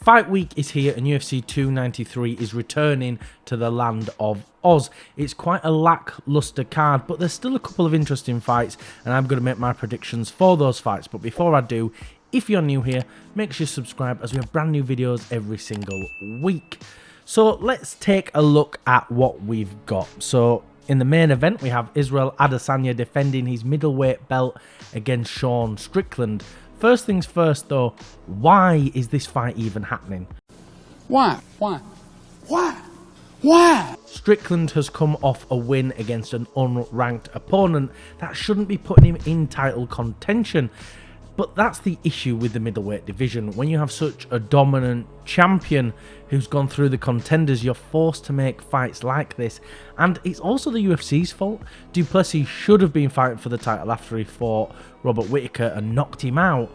Fight week is here and UFC 293 is returning to the land of Oz. It's quite a lackluster card, but there's still a couple of interesting fights, and I'm going to make my predictions for those fights. But before I do, if you're new here, make sure you subscribe as we have brand new videos every single week. So let's take a look at what we've got. So in the main event, we have Israel Adesanya defending his middleweight belt against Sean Strickland. First things first though, why is this fight even happening? Why? Strickland has come off a win against an unranked opponent that shouldn't be putting him in title contention. But that's the issue with the middleweight division. When you have such a dominant champion who's gone through the contenders, you're forced to make fights like this. And it's also the UFC's fault. Du Plessis should have been fighting for the title after he fought Robert Whittaker and knocked him out.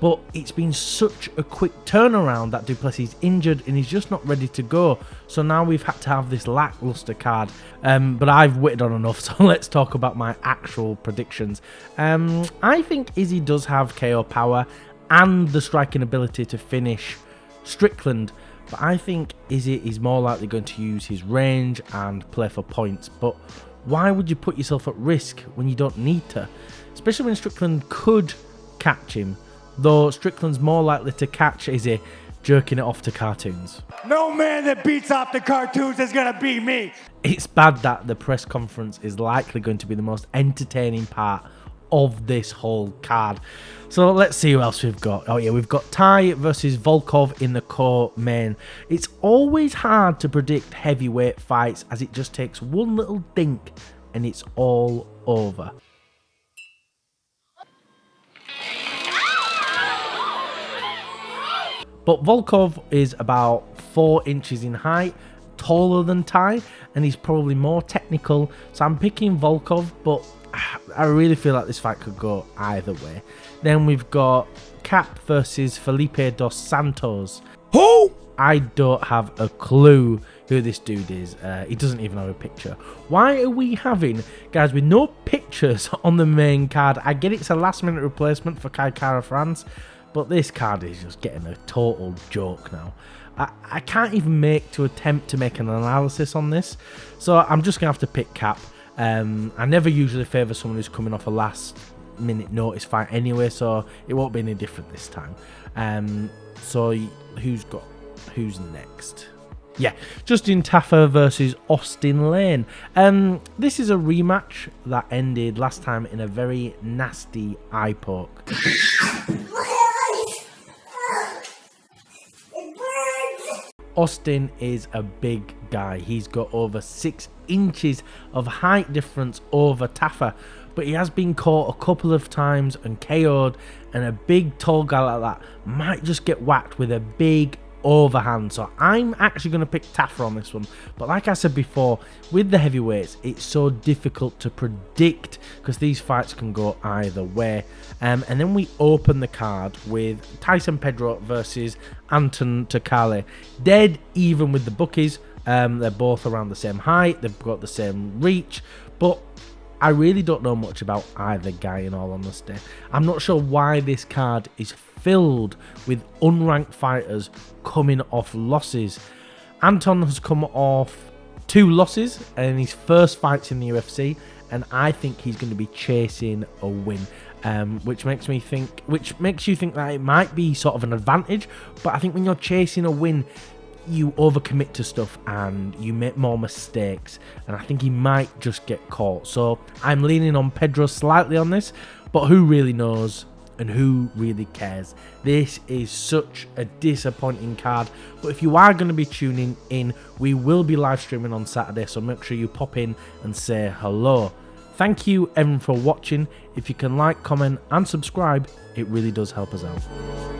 But it's been such a quick turnaround that Du Plessis is injured and he's just not ready to go. So now we've had to have this lackluster card. But I've witted on enough, so let's talk about my actual predictions. I think Izzy does have KO power and the striking ability to finish Strickland. But I think Izzy is more likely going to use his range and play for points. But why would you put yourself at risk when you don't need to? Especially when Strickland could catch him. Though Strickland's more likely to catch Izzy jerking it off to cartoons. No man that beats off the cartoons is gonna beat me. It's bad that the press conference is likely going to be the most entertaining part of this whole card. So let's see who else we've got. Oh yeah, we've got Tai versus Volkov in the co-main. It's always hard to predict heavyweight fights as it just takes one little dink and it's all over. But Volkov is about 4 inches in height, taller than Tai, and he's probably more technical. So I'm picking Volkov, but I really feel like this fight could go either way. Then we've got Cap versus Felipe dos Santos. Who? I don't have a clue who this dude is. He doesn't even have a picture. Why are we having guys with no pictures on the main card? I get it's a last minute replacement for Kai Kara France, but this card is just getting a total joke now. I can't even attempt to make an analysis on this, so I'm just going to have to pick Cap. I never usually favour someone who's coming off a last minute notice fight anyway, so it won't be any different this time. So who's next? Yeah, Justin Tafa versus Austin Lane. This is a rematch that ended last time in a very nasty eye poke. Austin is a big guy. He's got over 6 inches of height difference over Tafa, but he has been caught a couple of times and KO'd, and a big tall guy like that might just get whacked with a big overhand. So I'm actually going to pick Tafa on this one. But like I said before, with the heavyweights, it's so difficult to predict because these fights can go either way. And then we open the card with Tyson Pedro versus Anton Takale. Dead even with the bookies. They're both around the same height. They've got the same reach. But I really don't know much about either guy, in all honesty. I'm not sure why this card is filled with unranked fighters coming off losses. Anton has come off 2 losses in his first fights in the UFC, and I think he's going to be chasing a win, which makes you think that it might be sort of an advantage. But I think when you're chasing a win, you overcommit to stuff and you make more mistakes, and I think he might just get caught. So I'm leaning on Pedro slightly on this, but who really knows and who really cares? This is such a disappointing card, but if you are going to be tuning in, we will be live streaming on Saturday, so make sure you pop in and say hello. Thank you everyone for watching. If you can like, comment and subscribe, it really does help us out.